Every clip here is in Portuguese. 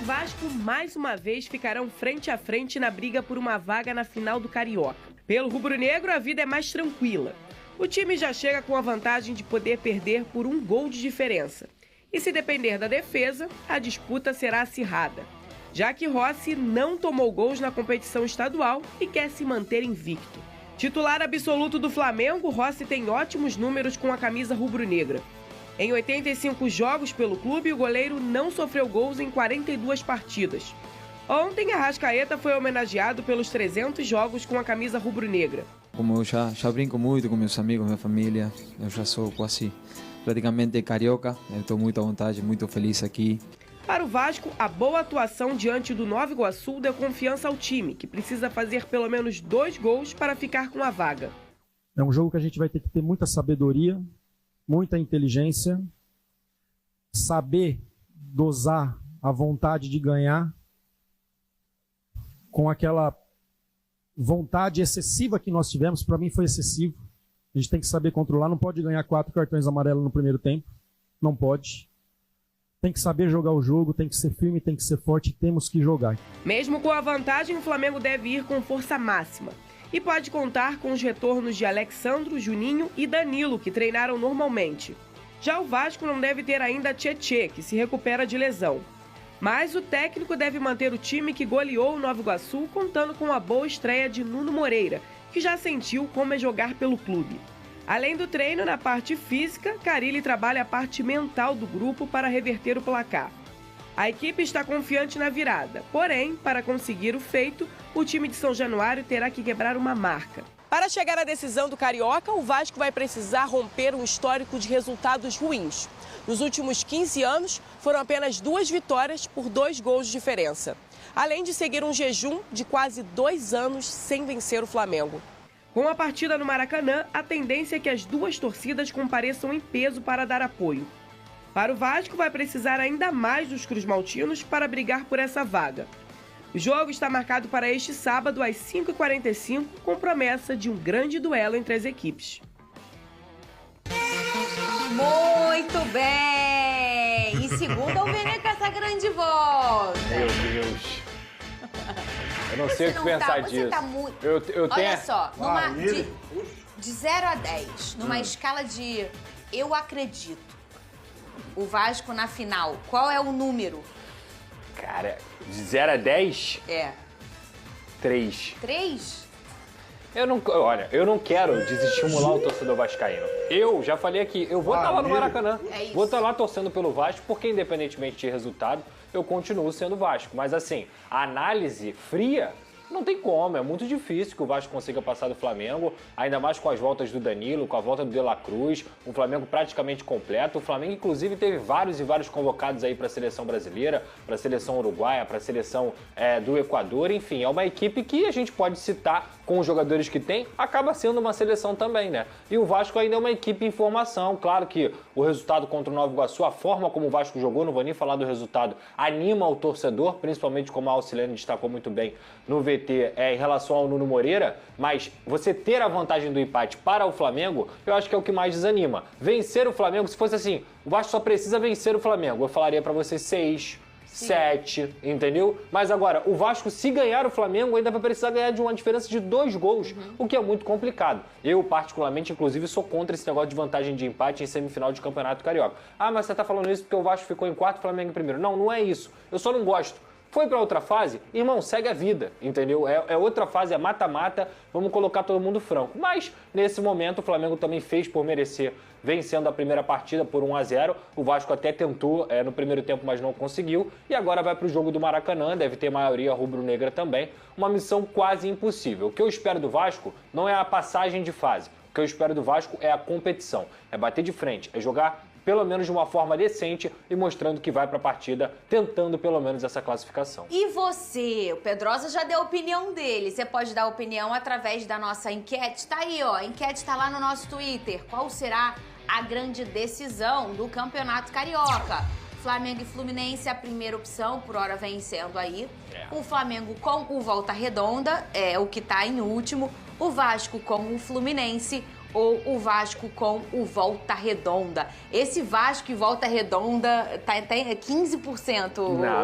Vasco, mais uma vez, ficarão frente a frente na briga por uma vaga na final do Carioca. Pelo rubro-negro, a vida é mais tranquila. O time já chega com a vantagem de poder perder por 1 gol de diferença. E se depender da defesa, a disputa será acirrada, já que Rossi não tomou gols na competição estadual e quer se manter invicto. Titular absoluto do Flamengo, Rossi tem ótimos números com a camisa rubro-negra. Em 85 jogos pelo clube, o goleiro não sofreu gols em 42 partidas. Ontem, Arrascaeta foi homenageado pelos 300 jogos com a camisa rubro-negra. Como eu já brinco muito com meus amigos, minha família, eu já sou quase praticamente carioca, eu estou muito à vontade, muito feliz aqui. Para o Vasco, a boa atuação diante do Nova Iguaçu deu confiança ao time, que precisa fazer pelo menos 2 gols para ficar com a vaga. É um jogo que a gente vai ter que ter muita sabedoria, muita inteligência, saber dosar a vontade de ganhar com aquela vontade excessiva que nós tivemos. Para mim foi excessivo. A gente tem que saber controlar, não pode ganhar 4 cartões amarelos no primeiro tempo, não pode. Tem que saber jogar o jogo, tem que ser firme, tem que ser forte, temos que jogar. Mesmo com a vantagem, o Flamengo deve ir com força máxima. E pode contar com os retornos de Alexandro, Juninho e Danilo, que treinaram normalmente. Já o Vasco não deve ter ainda Tietê, que se recupera de lesão. Mas o técnico deve manter o time que goleou o Nova Iguaçu, contando com a boa estreia de Nuno Moreira, que já sentiu como é jogar pelo clube. Além do treino na parte física, Carille trabalha a parte mental do grupo para reverter o placar. A equipe está confiante na virada, porém, para conseguir o feito, o time de São Januário terá que quebrar uma marca. Para chegar à decisão do Carioca, o Vasco vai precisar romper um histórico de resultados ruins. Nos últimos 15 anos, foram apenas 2 vitórias por 2 gols de diferença. Além de seguir um jejum de quase 2 anos sem vencer o Flamengo. Com a partida no Maracanã, a tendência é que as 2 torcidas compareçam em peso para dar apoio. Para o Vasco, vai precisar ainda mais dos cruzmaltinos para brigar por essa vaga. O jogo está marcado para este sábado, às 5h45, com promessa de um grande duelo entre as equipes. Muito bem! E segunda, o Vene com essa grande volta. Meu Deus. Eu não sei o que pensar disso. Você tá muito... Eu tenho... Olha só, de 0 a 10, numa escala de eu acredito, o Vasco na final, qual é o número? Cara, de 0 a 10? É. 3. 3? Olha, eu não quero desestimular o torcedor vascaíno. Eu já falei aqui, eu vou estar lá no Maracanã. É isso. Vou estar lá torcendo pelo Vasco, porque independentemente de resultado, eu continuo sendo Vasco. Mas assim, a análise fria, não tem como, é muito difícil que o Vasco consiga passar do Flamengo, ainda mais com as voltas do Danilo, com a volta do De La Cruz, um Flamengo praticamente completo. O Flamengo, inclusive, teve vários convocados aí para a seleção brasileira, para a seleção uruguaia, para a seleção do Equador. Enfim, é uma equipe que a gente pode citar com os jogadores que tem, acaba sendo uma seleção também, né? E o Vasco ainda é uma equipe em formação. Claro que o resultado contra o Nova Iguaçu, a forma como o Vasco jogou, não vou nem falar do resultado, anima o torcedor, principalmente como a Alcilene destacou muito bem no VT em relação ao Nuno Moreira, mas você ter a vantagem do empate para o Flamengo, eu acho que é o que mais desanima. Vencer o Flamengo, se fosse assim, o Vasco só precisa vencer o Flamengo, eu falaria para você 6, 7, entendeu? Mas agora, o Vasco, se ganhar o Flamengo, ainda vai precisar ganhar de uma diferença de 2 gols, o que é muito complicado. Eu, particularmente, inclusive, sou contra esse negócio de vantagem de empate em semifinal de Campeonato Carioca. Ah, mas você tá falando isso porque o Vasco ficou em 4º, o Flamengo em primeiro. Não, não é isso. Eu só não gosto. Foi para outra fase, irmão, segue a vida, entendeu? É outra fase, é mata-mata, vamos colocar todo mundo franco. Mas, nesse momento, o Flamengo também fez por merecer, vencendo a primeira partida por 1-0. O Vasco até tentou no primeiro tempo, mas não conseguiu. E agora vai para o jogo do Maracanã, deve ter maioria rubro-negra também. Uma missão quase impossível. O que eu espero do Vasco não é a passagem de fase. O que eu espero do Vasco é a competição. É bater de frente, é jogar pelo menos de uma forma decente e mostrando que vai para a partida, tentando pelo menos essa classificação. E você? O Pedrosa já deu a opinião dele. Você pode dar a opinião através da nossa enquete. Tá aí, ó. A enquete tá lá no nosso Twitter. Qual será a grande decisão do Campeonato Carioca? Flamengo e Fluminense, a primeira opção, por hora vencendo aí. O Flamengo com o Volta Redonda, é o que tá em último. O Vasco com o Fluminense. ou o Vasco com o Volta Redonda? Esse Vasco e Volta Redonda tá até 15%.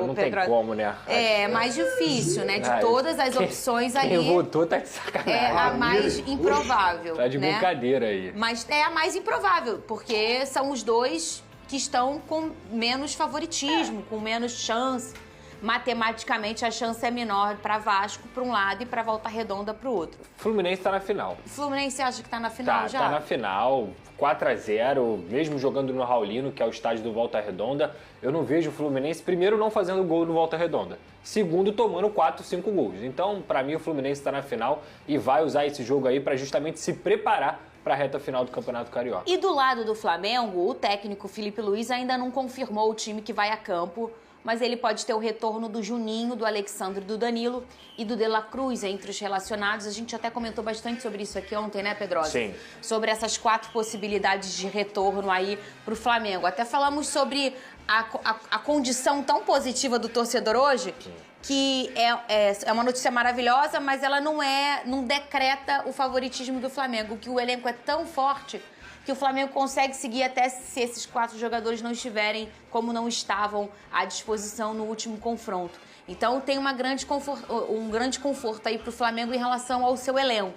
Não tem como, né? É mais difícil, né? De todas as opções ali. Quem votou tá de sacanagem. É a mais improvável. Tá de né? brincadeira aí. Mas é a mais improvável, porque são os dois que estão com menos favoritismo, com menos chance. Matematicamente, a chance é menor para Vasco para um lado e para Volta Redonda para o outro. Fluminense tá na final. Fluminense acha que tá na final já? Tá na final, 4-0, mesmo jogando no Raulino, que é o estádio do Volta Redonda. Eu não vejo o Fluminense, primeiro, não fazendo gol no Volta Redonda. Segundo, tomando 4, 5 gols. Então, para mim, o Fluminense tá na final e vai usar esse jogo aí para justamente se preparar para a reta final do Campeonato Carioca. E do lado do Flamengo, o técnico Felipe Luiz ainda não confirmou o time que vai a campo, mas ele pode ter o retorno do Juninho, do Alexandre, do Danilo e do De La Cruz entre os relacionados. A gente até comentou bastante sobre isso aqui ontem, né, Pedrosa? Sim. Sobre essas 4 possibilidades de retorno aí pro Flamengo. Até falamos sobre a condição tão positiva do torcedor hoje, que é uma notícia maravilhosa, mas ela não decreta o favoritismo do Flamengo, que o elenco é tão forte que o Flamengo consegue seguir até se esses 4 jogadores não estiverem como não estavam à disposição no último confronto. Então tem um grande conforto aí para o Flamengo em relação ao seu elenco.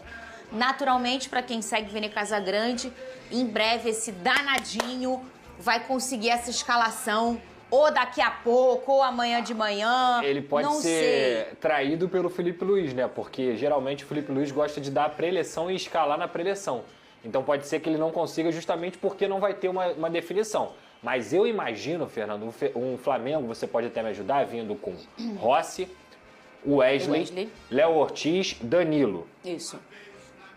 Naturalmente, para quem segue Vene Casagrande, em breve esse danadinho vai conseguir essa escalação ou daqui a pouco, ou amanhã de manhã. Ele pode ser traído pelo Felipe Luiz, né? Porque geralmente o Felipe Luiz gosta de dar a pré-eleição e escalar na pré-eleição. Então pode ser que ele não consiga justamente porque não vai ter uma definição. Mas eu imagino, Fernando, um Flamengo, você pode até me ajudar, vindo com Rossi, Wesley, Léo Ortiz, Danilo. Isso.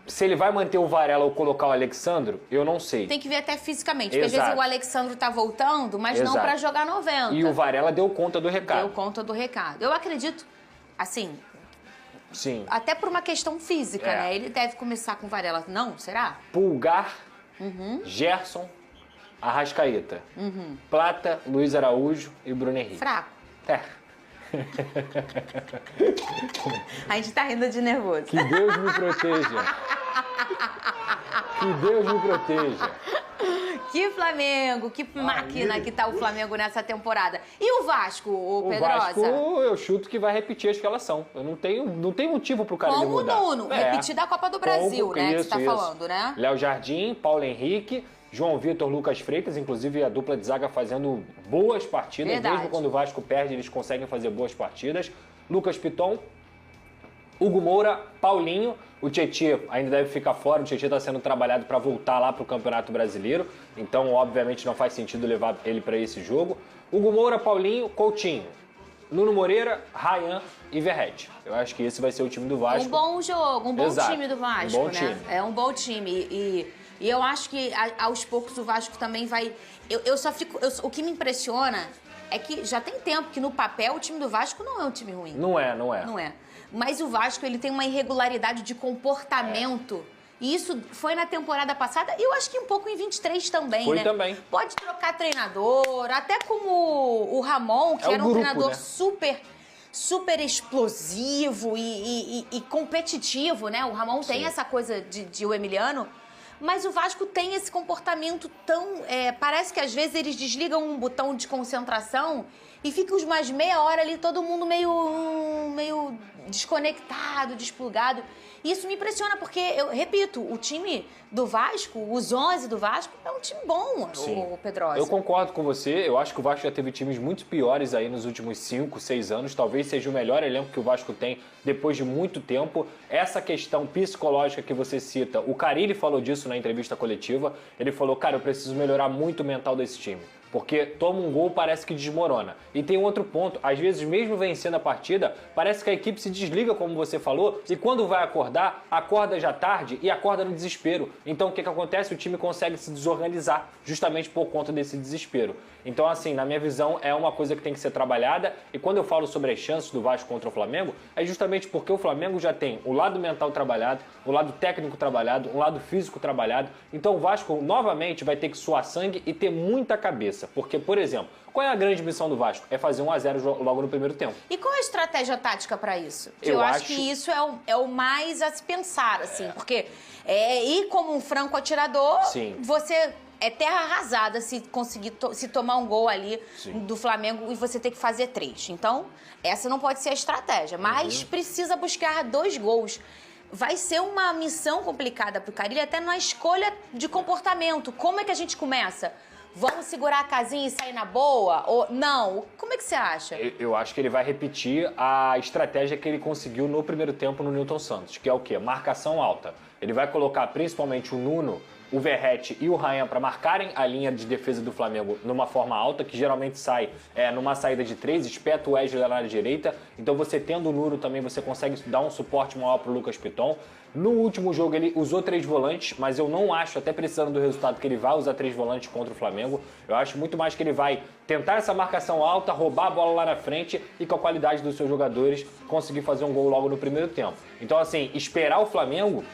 Se ele vai manter o Varela ou colocar o Alexandro, eu não sei. Tem que ver até fisicamente, porque às vezes o Alexandro tá voltando, mas não para jogar 90. E o Varela deu conta do recado. Deu conta do recado. Eu acredito, assim... Sim. Até por uma questão física, né? Ele deve começar com Varela. Não, será? Pulgar, Gerson, Arrascaeta. Plata, Luiz Araújo e Bruno Henrique. Fraco. É. A gente tá rindo de nervoso. Que Deus me proteja. Que Deus me proteja. Que Flamengo, que máquina que tá o Flamengo nessa temporada. E o Vasco, o Pedrosa? O Vasco, eu chuto que vai repetir a escalação. Eu não tenho motivo pro cara de mudar. Com o Nuno, repetir da Copa do Brasil, né? Que você tá falando, né? Léo Jardim, Paulo Henrique, João Vitor, Lucas Freitas, inclusive a dupla de zaga fazendo boas partidas. Verdade. Mesmo quando o Vasco perde, eles conseguem fazer boas partidas. Lucas Piton, Hugo Moura, Paulinho. O Tietê ainda deve ficar fora, o Tietê está sendo trabalhado para voltar lá para o Campeonato Brasileiro, então obviamente não faz sentido levar ele para esse jogo. Hugo Moura, Paulinho, Coutinho, Nuno Moreira, Ryan e Verratti. Eu acho que esse vai ser o time do Vasco. Um bom jogo, um bom Exato. time do Vasco, Um bom né? time. É um bom time e eu acho que aos poucos o Vasco também vai... O que me impressiona é que já tem tempo que no papel o time do Vasco não é um time ruim. Não é. Não é. Mas o Vasco, ele tem uma irregularidade de comportamento. E isso foi na temporada passada e eu acho que um pouco em 23 também, Foi né? também. Pode trocar treinador, até como o Ramon, que era um grupo, treinador né? super explosivo e competitivo, né? O Ramon tem essa coisa de o Emiliano. Mas o Vasco tem esse comportamento tão... parece que às vezes eles desligam um botão de concentração e fica uns mais meia hora ali, todo mundo meio desconectado, desplugado. E isso me impressiona, porque, eu repito, o time do Vasco, os 11 do Vasco, é um time bom, o Pedrosa. Eu concordo com você, eu acho que o Vasco já teve times muito piores aí nos últimos 5, 6 anos, talvez seja o melhor elenco que o Vasco tem depois de muito tempo. Essa questão psicológica que você cita, o Carille falou disso na entrevista coletiva, ele falou, cara, eu preciso melhorar muito o mental desse time. Porque toma um gol, parece que desmorona. E tem outro ponto, às vezes mesmo vencendo a partida, parece que a equipe se desliga, como você falou, e quando vai acordar, acorda já tarde e acorda no desespero. Então o que acontece? O time consegue se desorganizar, justamente por conta desse desespero. Então assim, na minha visão, é uma coisa que tem que ser trabalhada, e quando eu falo sobre as chances do Vasco contra o Flamengo, é justamente porque o Flamengo já tem o lado mental trabalhado, o lado técnico trabalhado, o lado físico trabalhado. Então o Vasco, novamente, vai ter que suar sangue e ter muita cabeça. cabeça. Porque, por exemplo, qual é a grande missão do Vasco? É fazer 1-0 logo no primeiro tempo. E qual é a estratégia tática para isso? Eu acho que isso é o mais a se pensar, assim, porque ir como um franco atirador, Sim. você é terra arrasada se conseguir se tomar um gol ali do Flamengo e você ter que fazer 3. Então, essa não pode ser a estratégia, mas precisa buscar 2 gols. Vai ser uma missão complicada pro Carille, até na escolha de comportamento. Como é que a gente começa? Vamos segurar a casinha e sair na boa? Ou não? Como é que você acha? Eu acho que ele vai repetir a estratégia que ele conseguiu no primeiro tempo no Nilton Santos, que é o quê? Marcação alta. Ele vai colocar principalmente o Nuno, o Verratti e o Ryan para marcarem a linha de defesa do Flamengo numa forma alta, que geralmente sai numa saída de 3, espeta o Wesley lá na direita. Então você tendo o Nuno também, você consegue dar um suporte maior para o Lucas Piton. No último jogo ele usou 3 volantes, mas eu não acho, até precisando do resultado, que ele vai usar 3 volantes contra o Flamengo. Eu acho muito mais que ele vai tentar essa marcação alta, roubar a bola lá na frente e com a qualidade dos seus jogadores conseguir fazer um gol logo no primeiro tempo. Então assim, esperar o Flamengo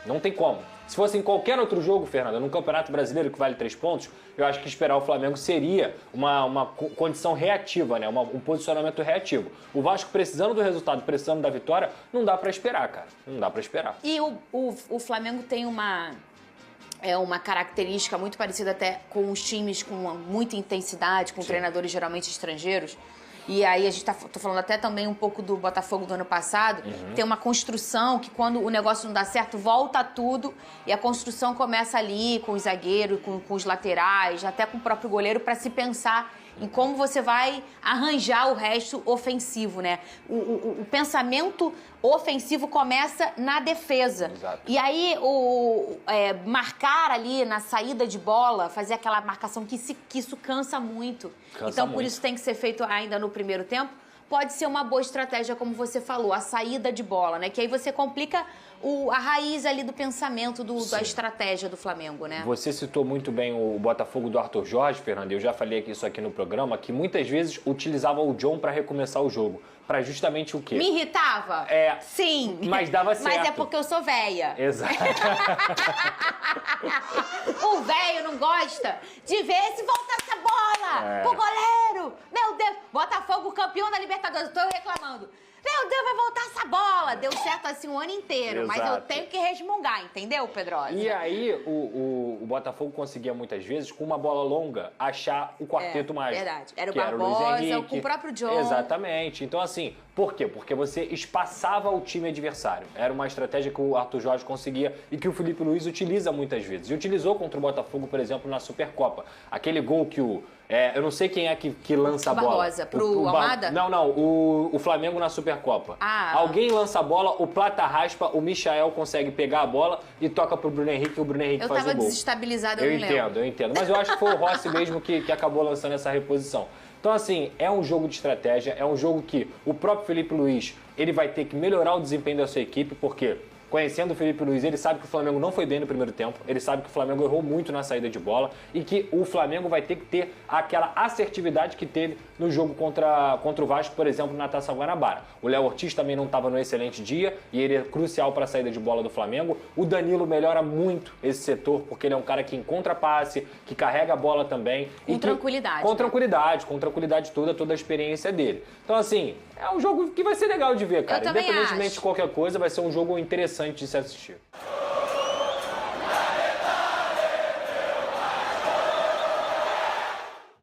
não tem como. Se fosse em qualquer outro jogo, Fernanda, num Campeonato Brasileiro que vale 3 pontos, eu acho que esperar o Flamengo seria uma condição reativa, né? Um posicionamento reativo. O Vasco precisando do resultado, precisando da vitória, não dá pra esperar, cara. Não dá pra esperar. E o Flamengo tem uma característica muito parecida até com os times com muita intensidade, com treinadores geralmente estrangeiros. E aí a gente tô falando até também um pouco do Botafogo do ano passado. Tem uma construção que quando o negócio não dá certo, volta tudo. E a construção começa ali com os zagueiros, com os laterais, até com o próprio goleiro, para se pensar em como você vai arranjar o resto ofensivo, né? O pensamento ofensivo começa na defesa. Exato. E aí, marcar ali na saída de bola, fazer aquela marcação que isso cansa muito. Então, por isso tem que ser feito ainda no primeiro tempo. Pode ser uma boa estratégia, como você falou, a saída de bola, né? Que aí você complica a raiz ali do pensamento da estratégia do Flamengo, né? Você citou muito bem o Botafogo do Arthur Jorge, Fernanda. Eu já falei isso aqui no programa, que muitas vezes utilizava o John para recomeçar o jogo. Para justamente o quê? Me irritava? Sim. Mas dava certo. Mas é porque eu sou véia. Exato. O velho não gosta de ver se voltar essa bola pro goleiro. Meu Deus, Botafogo campeão da Libertadores. Eu tô reclamando. Meu Deus, vai voltar essa bola. Deu certo assim o ano inteiro. Exato. Mas eu tenho que resmungar, entendeu, Pedrosa? E aí, o Botafogo conseguia muitas vezes, com uma bola longa, achar o quarteto mágico. Verdade. Era o que Barbosa, era o Luiz Henrique. com o próprio John. Exatamente. Então, assim, por quê? Porque você espaçava o time adversário. Era uma estratégia que o Arthur Jorge conseguia e que o Felipe Luiz utiliza muitas vezes. E utilizou contra o Botafogo, por exemplo, na Supercopa. Aquele gol que eu não sei quem é que lança a bola. Barbosa, pro Almada? Não. O Flamengo na Supercopa. Alguém lança a bola, o Plata raspa, o Michael consegue pegar a bola e toca pro Bruno Henrique e o Bruno Henrique faz o gol. Eu tava desestabilizada, eu não lembro. Eu entendo. Mas eu acho que foi o Rossi mesmo que acabou lançando essa reposição. Então, assim, é um jogo de estratégia, é um jogo que o próprio Felipe Luiz, ele vai ter que melhorar o desempenho da sua equipe, porque conhecendo o Felipe Luiz, ele sabe que o Flamengo não foi bem no primeiro tempo, ele sabe que o Flamengo errou muito na saída de bola e que o Flamengo vai ter que ter aquela assertividade que teve no jogo contra o Vasco, por exemplo, na Taça Guanabara. O Léo Ortiz também não estava no excelente dia e ele é crucial para a saída de bola do Flamengo. O Danilo melhora muito esse setor, porque ele é um cara que encontra passe, que carrega a bola também. Com tranquilidade. Com tranquilidade toda a experiência dele. Então, assim, é um jogo que vai ser legal de ver, cara. Independentemente de qualquer coisa, vai ser um jogo interessante de se assistir.